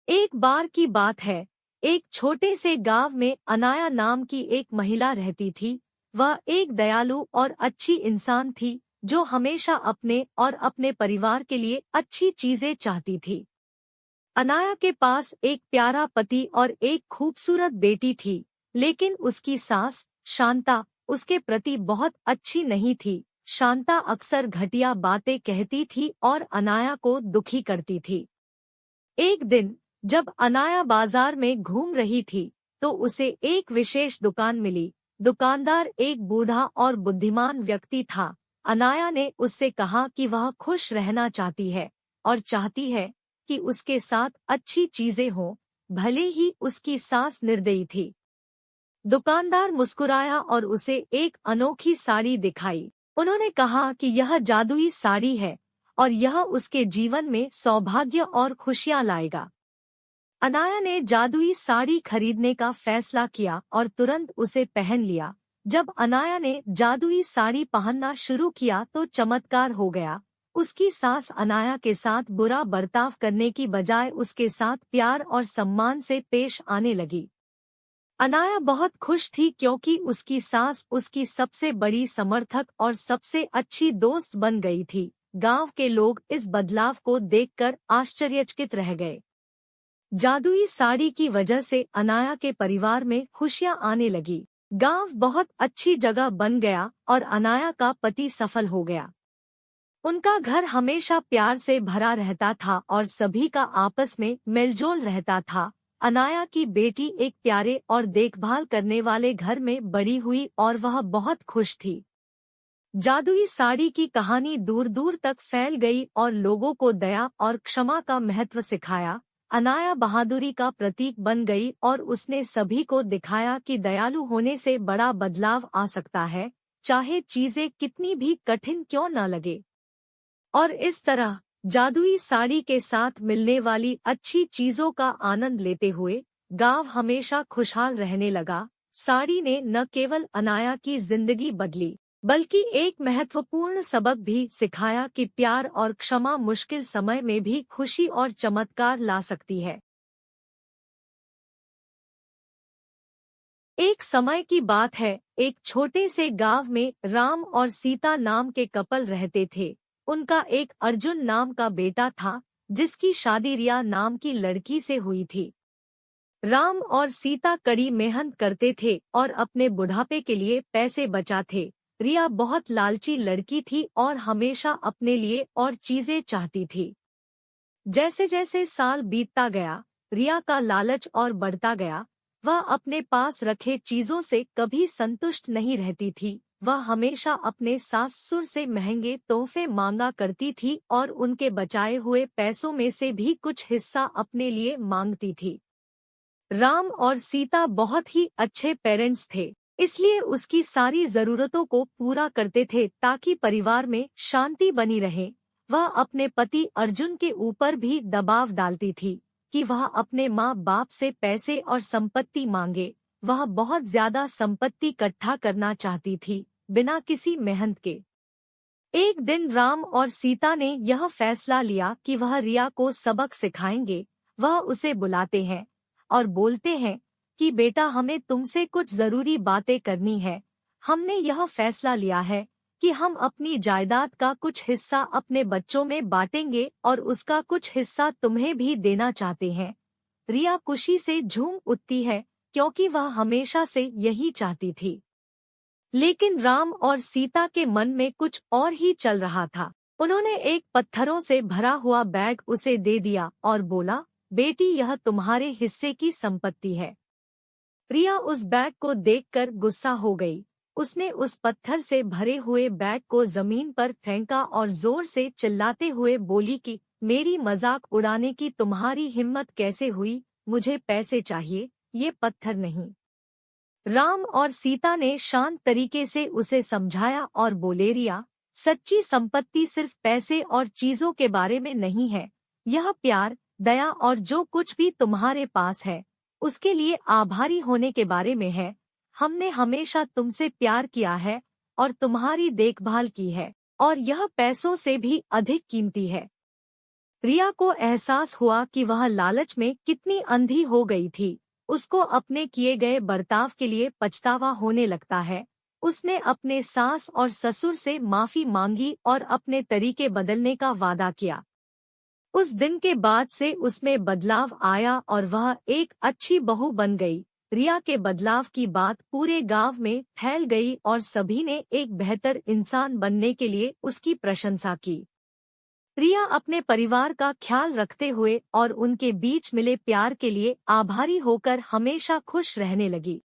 एक बार की बात है, एक छोटे से गांव में अनाया नाम की एक महिला रहती थी। वह एक दयालु और अच्छी इंसान थी जो हमेशा अपने और अपने परिवार के लिए अच्छी चीजें चाहती थी। अनाया के पास एक प्यारा पति और एक खूबसूरत बेटी थी, लेकिन उसकी सास शांता उसके प्रति बहुत अच्छी नहीं थी। शांता अक्सर घटिया बातें कहती थी और अनाया को दुखी करती थी। एक दिन जब अनाया बाजार में घूम रही थी, तो उसे एक विशेष दुकान मिली। दुकानदार एक बूढ़ा और बुद्धिमान व्यक्ति था। अनाया ने उससे कहा कि वह खुश रहना चाहती है और चाहती है कि उसके साथ अच्छी चीजें हों, भले ही उसकी सास निर्दयी थी। दुकानदार मुस्कुराया और उसे एक अनोखी साड़ी दिखाई। उन्होंने कहा कि यह जादुई साड़ी है और यह उसके जीवन में सौभाग्य और खुशियां लाएगा। अनाया ने जादुई साड़ी खरीदने का फैसला किया और तुरंत उसे पहन लिया। जब अनाया ने जादुई साड़ी पहनना शुरू किया तो चमत्कार हो गया। उसकी सास अनाया के साथ बुरा बर्ताव करने की बजाय उसके साथ प्यार और सम्मान से पेश आने लगी। अनाया बहुत खुश थी क्योंकि उसकी सास उसकी सबसे बड़ी समर्थक और सबसे अच्छी दोस्त बन गई थी। गांव के लोग इस बदलाव को देखकर आश्चर्यचकित रह गए। जादुई साड़ी की वजह से अनाया के परिवार में खुशियां आने लगी। गांव बहुत अच्छी जगह बन गया और अनाया का पति सफल हो गया। उनका घर हमेशा प्यार से भरा रहता था और सभी का आपस में मेलजोल रहता था। अनाया की बेटी एक प्यारे और देखभाल करने वाले घर में बड़ी हुई और वह बहुत खुश थी। जादुई साड़ी की कहानी दूर दूर तक फैल गई और लोगों को दया और क्षमा का महत्व सिखाया। अनाया बहादुरी का प्रतीक बन गई और उसने सभी को दिखाया कि दयालु होने से बड़ा बदलाव आ सकता है, चाहे चीजें कितनी भी कठिन क्यों न लगे। और इस तरह जादुई साड़ी के साथ मिलने वाली अच्छी चीजों का आनंद लेते हुए गांव हमेशा खुशहाल रहने लगा। साड़ी ने न केवल अनाया की जिंदगी बदली, बल्कि एक महत्वपूर्ण सबक भी सिखाया कि प्यार और क्षमा मुश्किल समय में भी खुशी और चमत्कार ला सकती है। एक समय की बात है, एक छोटे से गांव में राम और सीता नाम के कपल रहते थे। उनका एक अर्जुन नाम का बेटा था, जिसकी शादी रिया नाम की लड़की से हुई थी। राम और सीता कड़ी मेहनत करते थे और अपने बुढ़ापे के लिए पैसे बचाते। रिया बहुत लालची लड़की थी और हमेशा अपने लिए और चीजें चाहती थी। जैसे जैसे साल बीतता गया, रिया का लालच और बढ़ता गया। वह अपने पास रखे चीजों से कभी संतुष्ट नहीं रहती थी। वह हमेशा अपने सास-ससुर से महंगे तोहफे मांगा करती थी और उनके बचाए हुए पैसों में से भी कुछ हिस्सा अपने लिए मांगती थी। राम और सीता बहुत ही अच्छे पेरेंट्स थे, इसलिए उसकी सारी जरूरतों को पूरा करते थे ताकि परिवार में शांति बनी रहे। वह अपने पति अर्जुन के ऊपर भी दबाव डालती थी कि वह अपने माँ बाप से पैसे और संपत्ति मांगे। वह बहुत ज्यादा संपत्ति इकट्ठा करना चाहती थी, बिना किसी मेहनत के। एक दिन राम और सीता ने यह फैसला लिया कि वह रिया को सबक सिखाएंगे। वह उसे बुलाते हैं और बोलते हैं कि बेटा, हमें तुमसे कुछ जरूरी बातें करनी है। हमने यह फैसला लिया है कि हम अपनी जायदाद का कुछ हिस्सा अपने बच्चों में बांटेंगे और उसका कुछ हिस्सा तुम्हें भी देना चाहते हैं। रिया खुशी से झूम उठती है क्योंकि वह हमेशा से यही चाहती थी। लेकिन राम और सीता के मन में कुछ और ही चल रहा था। उन्होंने एक पत्थरों से भरा हुआ बैग उसे दे दिया और बोला, बेटी, यह तुम्हारे हिस्से की संपत्ति है। रिया उस बैग को देखकर गुस्सा हो गई। उसने उस पत्थर से भरे हुए बैग को जमीन पर फेंका और जोर से चिल्लाते हुए बोली कि मेरी मजाक उड़ाने की तुम्हारी हिम्मत कैसे हुई? मुझे पैसे चाहिए, ये पत्थर नहीं। राम और सीता ने शांत तरीके से उसे समझाया और बोले, रिया, सच्ची संपत्ति सिर्फ पैसे और चीजों के बारे में नहीं है। यह प्यार, दया और जो कुछ भी तुम्हारे पास है उसके लिए आभारी होने के बारे में है। हमने हमेशा तुमसे प्यार किया है और तुम्हारी देखभाल की है, और यह पैसों से भी अधिक कीमती है। रिया को एहसास हुआ कि वह लालच में कितनी अंधी हो गई थी। उसको अपने किए गए बर्ताव के लिए पछतावा होने लगता है। उसने अपने सास और ससुर से माफी मांगी और अपने तरीके बदलने का वादा किया। उस दिन के बाद से उसमें बदलाव आया और वह एक अच्छी बहू बन गई। रिया के बदलाव की बात पूरे गांव में फैल गई और सभी ने एक बेहतर इंसान बनने के लिए उसकी प्रशंसा की। रिया अपने परिवार का ख्याल रखते हुए और उनके बीच मिले प्यार के लिए आभारी होकर हमेशा खुश रहने लगी।